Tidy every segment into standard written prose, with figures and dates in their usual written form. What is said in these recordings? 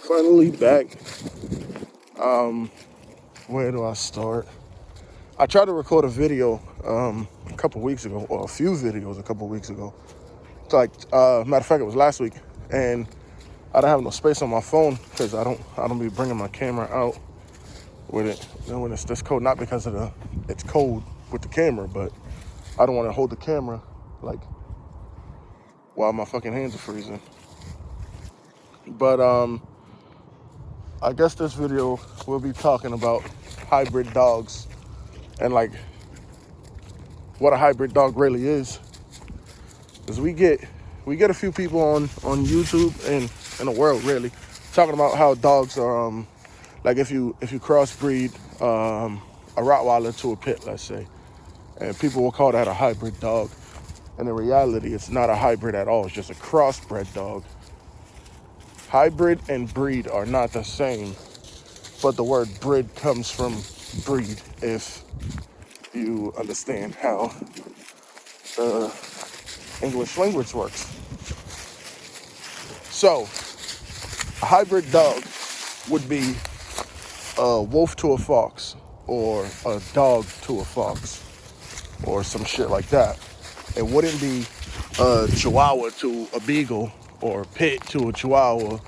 Finally back. Where do I start? I tried to record a video a couple weeks ago, or a few videos a couple weeks ago. It's like, matter of fact, it was last week, and I don't have no space on my phone because I don't be bringing my camera out with it when it's this cold. Not because of it's cold with the camera, but I don't want to hold the camera like while my fucking hands are freezing. But I guess this video will be talking about hybrid dogs and like what a hybrid dog really is. Because we get a few people on YouTube and in the world really talking about how dogs are like if you crossbreed a Rottweiler to a pit, let's say, and people will call that a hybrid dog. And in reality, it's not a hybrid at all. It's just a crossbred dog. Hybrid and breed are not the same, but the word bred comes from breed, if you understand how the English language works. So, a hybrid dog would be a wolf to a fox, or a dog to a fox, or some shit like that. It wouldn't be a Chihuahua to a Beagle, or a Pit to a Chihuahua,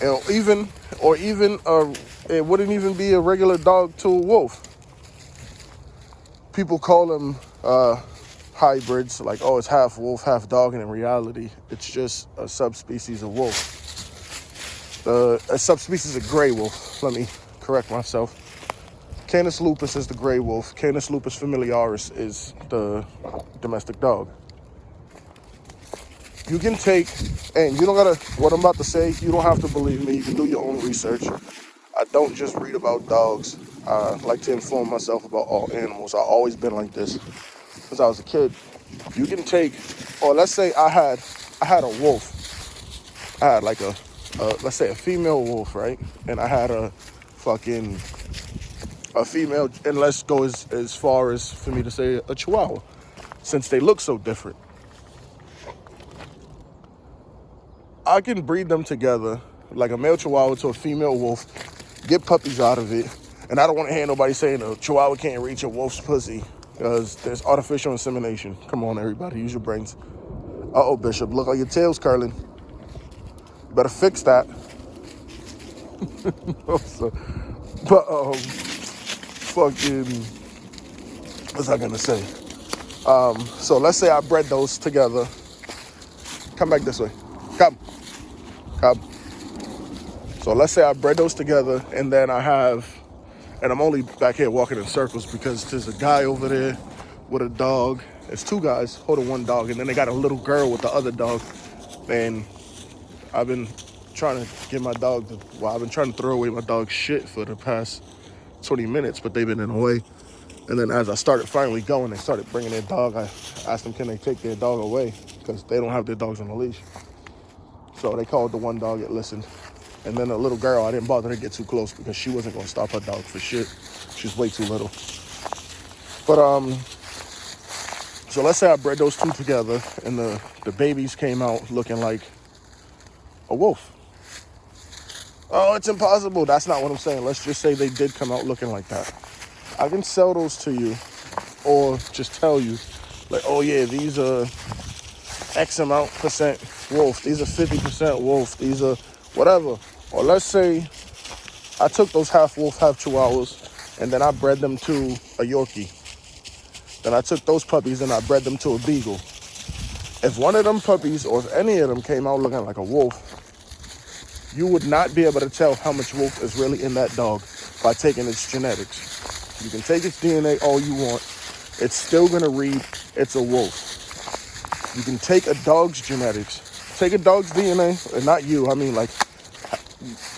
it wouldn't even be a regular dog to a wolf. People call them hybrids, like, oh, it's half wolf, half dog, and in reality, it's just a subspecies of wolf. A subspecies of gray wolf, let me correct myself. Canis lupus is the gray wolf. Canis lupus familiaris is the domestic dog. You can take, and you don't gotta, what I'm about to say, you don't have to believe me. You can do your own research. I don't just read about dogs. I like to inform myself about all animals. I've always been like this since I was a kid. You can take, or let's say I had a wolf. I had like let's say a female wolf, right? And I had a female, and let's go as far as for me to say a Chihuahua, since they look so different. I can breed them together, like a male Chihuahua to a female wolf, get puppies out of it, and I don't want to hear nobody saying a Chihuahua can't reach a wolf's pussy, because there's artificial insemination. Come on, everybody, use your brains. Uh-oh, Bishop, look like your tail's curling. Better fix that. What's I gonna say? So let's say I bred those together. Come back this way. Come. So let's say I bred those together, and then and I'm only back here walking in circles because there's a guy over there with a dog. There's two guys holding one dog, and then they got a little girl with the other dog. And I've been trying to get my dog I've been trying to throw away my dog's shit for the past 20 minutes, but they've been in the way. And then as I started finally going, they started bringing their dog. I asked them, can they take their dog away? Because they don't have their dogs on a leash. So they called the one dog, it listened. And then the little girl, I didn't bother to get too close because she wasn't going to stop her dog for shit. She's way too little. But, so let's say I bred those two together, and the babies came out looking like a wolf. Oh, it's impossible. That's not what I'm saying. Let's just say they did come out looking like that. I can sell those to you, or just tell you, like, oh yeah, these are X amount percent wolf. These are 50% wolf. These are whatever. Or let's say I took those half wolf, half Chihuahuas, and then I bred them to a Yorkie. Then I took those puppies and I bred them to a Beagle. If one of them puppies, or if any of them came out looking like a wolf, you would not be able to tell how much wolf is really in that dog by taking its genetics. You can take its DNA all you want. It's still going to read it's a wolf. You can take a dog's genetics, take a dog's DNA, and not you, I mean like,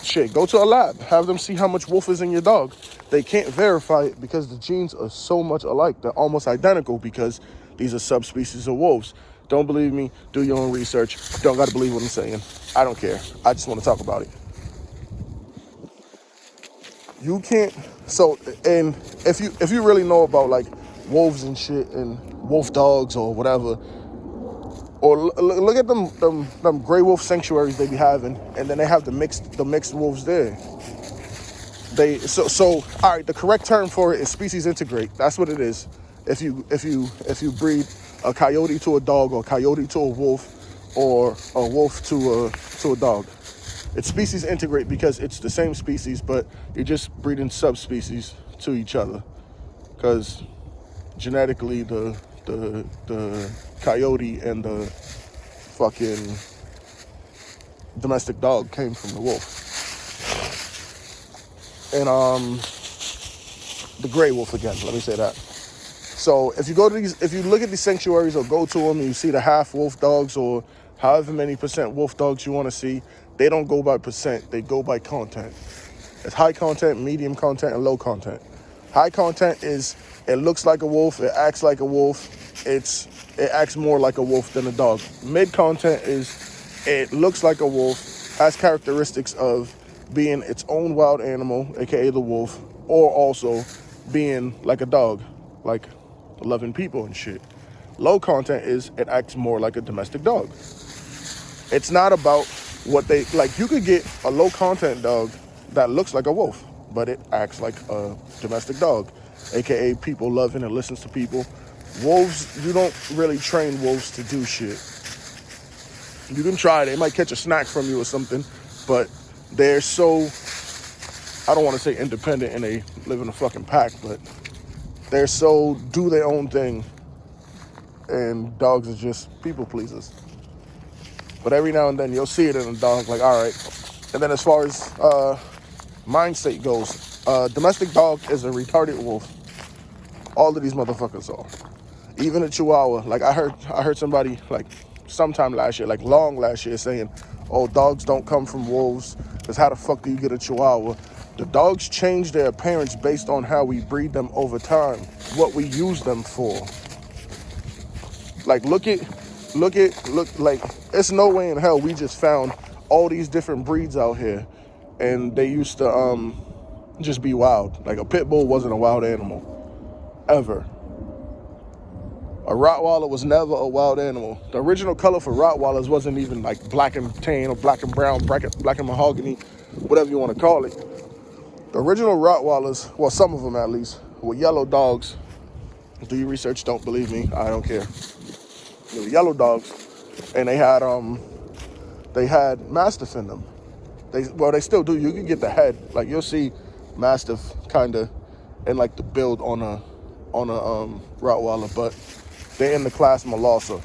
shit, go to a lab, have them see how much wolf is in your dog. They can't verify it because the genes are so much alike. They're almost identical because these are subspecies of wolves. Don't believe me, do your own research. Don't gotta believe what I'm saying. I don't care. I just want to talk about it. You can't, so, and if you really know about like wolves and shit and wolf dogs or whatever, Or look at them gray wolf sanctuaries they be having, and then they have the mixed wolves there. So all right. The correct term for it is species integrate. That's what it is. If you breed a coyote to a dog, or a coyote to a wolf, or a wolf to a dog, it's species integrate because it's the same species, but you're just breeding subspecies to each other. Because genetically, the coyote and the fucking domestic dog came from the wolf. And the gray wolf again, let me say that. So if you look at these sanctuaries or go to them and you see the half wolf dogs or however many % wolf dogs you want to see, they don't go by percent, they go by content. It's high content, medium content, and low content. High content is, it looks like a wolf, it acts like a wolf, it acts more like a wolf than a dog. Mid content is, it looks like a wolf, has characteristics of being its own wild animal, aka the wolf, or also being like a dog, like loving people and shit. Low content is, it acts more like a domestic dog. It's not about what they, like, you could get a low content dog that looks like a wolf, but it acts like a domestic dog, aka people loving and listens to people. Wolves, you don't really train wolves to do shit. You can try, they might catch a snack from you or something, but they're so, I don't want to say independent and they live in a fucking pack, but they're so do their own thing, and dogs are just people pleasers. But every now and then you'll see it in a dog, like, all right. And then as far as mind state goes, domestic dog is a retarded wolf. All of these motherfuckers are. Even a Chihuahua. Like I heard somebody like sometime last year, like long last year, saying, oh, dogs don't come from wolves, because how the fuck do you get a Chihuahua? The dogs change their appearance based on how we breed them over time, what we use them for. Like look, like it's no way in hell we just found all these different breeds out here and they used to just be wild. Like a pit bull wasn't a wild animal, ever. A Rottweiler was never a wild animal. The original color for Rottweilers wasn't even like black and tan or black and brown, black and mahogany, whatever you want to call it. The original Rottweilers, well, some of them at least, were yellow dogs. Do your research, don't believe me, I don't care. They were yellow dogs, and they had Mastiff in them. They still do. You can get the head, like you'll see Mastiff kind of in like the build on a Rottweiler, but they're in the class Malassa.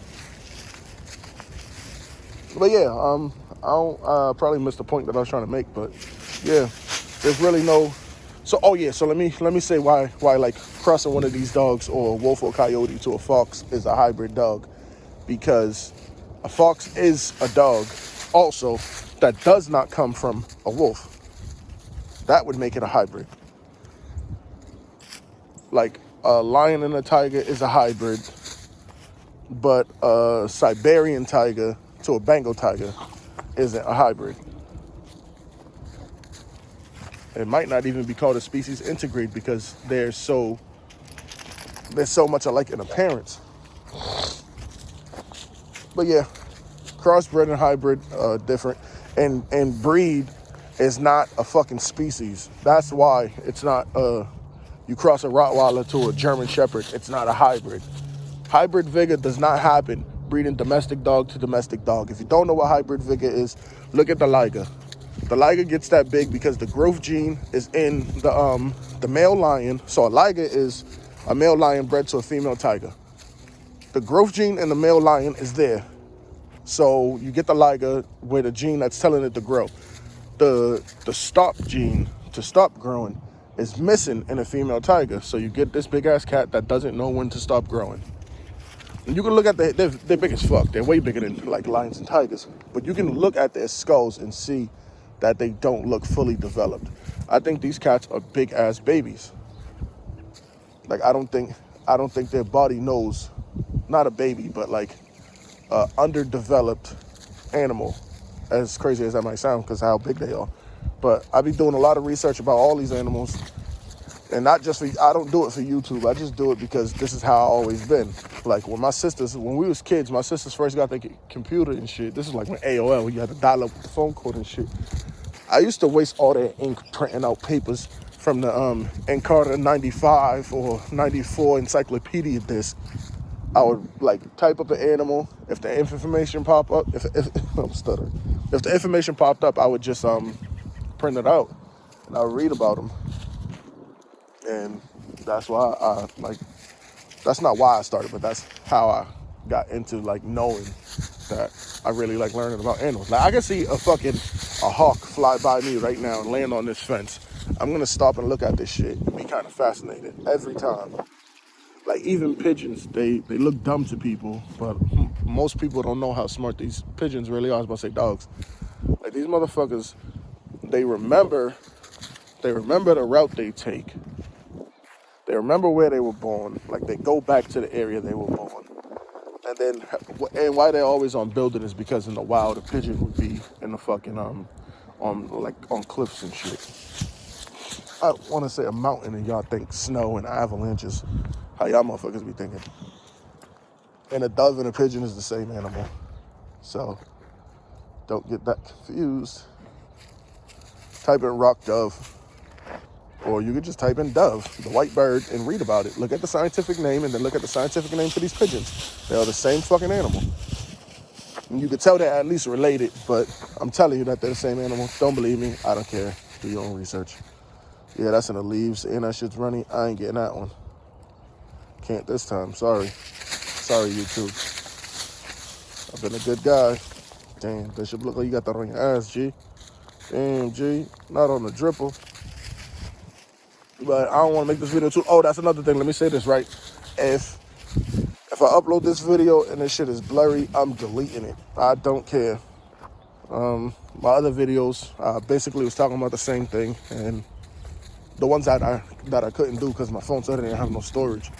But yeah, I don't probably missed the point that I was trying to make, but yeah, there's really no. So let me say why like crossing one of these dogs, or a wolf or coyote to a fox, is a hybrid dog, because a fox is a dog also that does not come from a wolf. That would make it a hybrid. Like a lion and a tiger is a hybrid, but a Siberian tiger to a Bengal tiger isn't a hybrid. It might not even be called a species integrate because they're so much alike in appearance. But yeah, crossbred and hybrid different, and breed is not a fucking species. That's why it's not you cross a Rottweiler to a German Shepherd, it's not a hybrid. Hybrid vigor does not happen breeding domestic dog to domestic dog. If you don't know what hybrid vigor is, look at the liger. The liger gets that big because the growth gene is in the male lion. So a liger is a male lion bred to a female tiger. The growth gene in the male lion is there. So you get the liger with a gene that's telling it to grow. The stop gene to stop growing is missing in a female tiger. So you get this big ass cat that doesn't know when to stop growing. And you can look at they're big as fuck. They're way bigger than like lions and tigers. But you can look at their skulls and see that they don't look fully developed. I think these cats are big ass babies. Like I don't think their body knows, not a baby, but like underdeveloped animal, as crazy as that might sound because how big they are. But I be doing a lot of research about all these animals, And not just for, I don't do it for YouTube. I just do it because this is how I always been. Like when we was kids, my sisters first got their computer and shit. This is like when AOL, when you had to dial up with the phone code and shit. I used to waste all that ink printing out papers from the Encarta 95 or 94 encyclopedia disc. I would like type up an animal. If the information pop up, if I'm stuttering. If the information popped up, I would just print it out and I would read about them. And that's why that's not why I started, but that's how I got into like knowing that I really like learning about animals. Like I can see a hawk fly by me right now and land on this fence. I'm gonna stop and look at this shit and be kind of fascinated every time. Like even pigeons, they look dumb to people, but most people don't know how smart these pigeons really are. I was about to say dogs. Like these motherfuckers, they remember the route they take. They remember where they were born. Like they go back to the area they were born. And why they're always on building is because in the wild, a pigeon would be in the fucking, on cliffs and shit. I want to say a mountain and y'all think snow and avalanches. How y'all motherfuckers be thinking. And a dove and a pigeon is the same animal. So don't get that confused. Type in rock dove. Or you could just type in dove, the white bird, and read about it. Look at the scientific name and then look at the scientific name for these pigeons. They are the same fucking animal. And you could tell they're at least related, but I'm telling you that they're the same animal. Don't believe me, I don't care. Do your own research. Yeah, that's in the leaves and that shit's running. I ain't getting that one. Can't this time, sorry. Sorry, YouTube. I've been a good guy. Damn, that should look like you got that on your ass, G. Damn, G, not on the dripple. But I don't want to make this video too. Oh, that's another thing. Let me say this right. If I upload this video and this shit is blurry, I'm deleting it. I don't care. My other videos basically was talking about the same thing, and the ones that I couldn't do because my phone said it didn't have no storage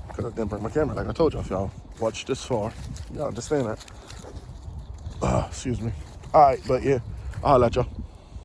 because I didn't bring my camera. Like I told y'all, if y'all watch this far, y'all understand that. Excuse me. All right, but yeah, I'll holla at y'all.